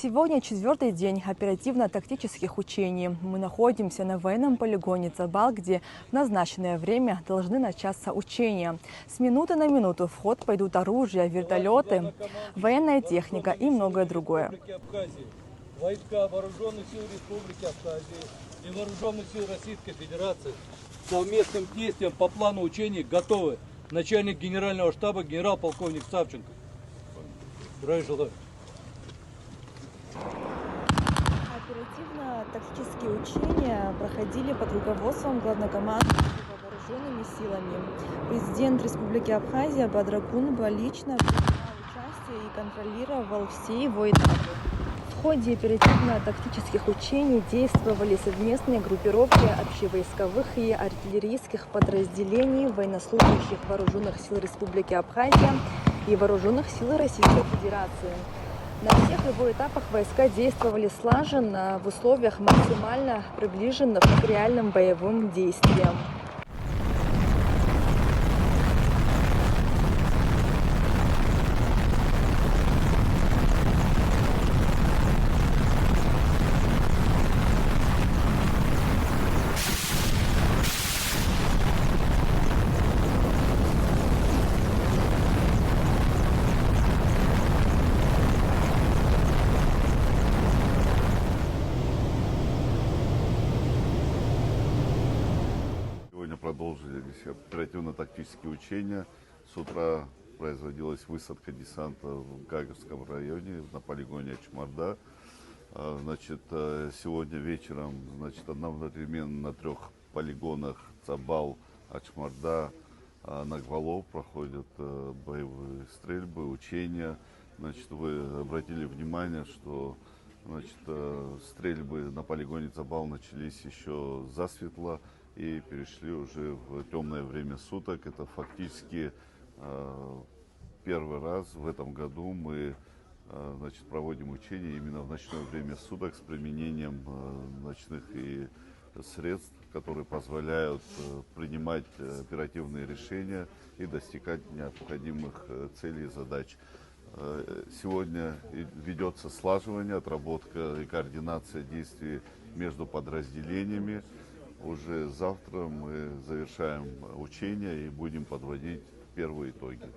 Сегодня четвертый день оперативно-тактических учений. Мы находимся на военном полигоне Цабал, где в назначенное время должны начаться учения. С минуты на минуту в ход пойдут оружие, вертолеты, военная техника и многое другое. Войска Вооруженных сил Республики Абхазия и Вооруженных сил Российской Федерации совместным действием по плану учений готовы. Начальник генерального штаба генерал-полковник Савченко. Здравия желаю. Оперативно-тактические учения проходили под руководством главнокомандующего вооруженными силами. Президент Республики Абхазия Бадракунба лично принимал участие и контролировал все его этапы. В ходе оперативно-тактических учений действовали совместные группировки общевойсковых и артиллерийских подразделений военнослужащих Вооруженных сил Республики Абхазия и Вооруженных сил Российской Федерации. На всех его этапах войска действовали слаженно в условиях максимально приближенных к реальным боевым действиям. Сегодня продолжились оперативно-тактические учения. С утра производилась высадка десанта в Гагарском районе на полигоне Ачмарда. Сегодня вечером одновременно на 3 полигонах Цабал, Ачмарда, Нагвало проходят боевые стрельбы, учения. Вы обратили внимание, что стрельбы на полигоне Цабал начались еще засветло и перешли уже в темное время суток. Это фактически первый раз в этом году мы проводим учения именно в ночное время суток с применением ночных и средств, которые позволяют принимать оперативные решения и достигать необходимых целей и задач. Сегодня ведется слаживание, отработка и координация действий между подразделениями. Уже завтра мы завершаем учения и будем подводить первые итоги.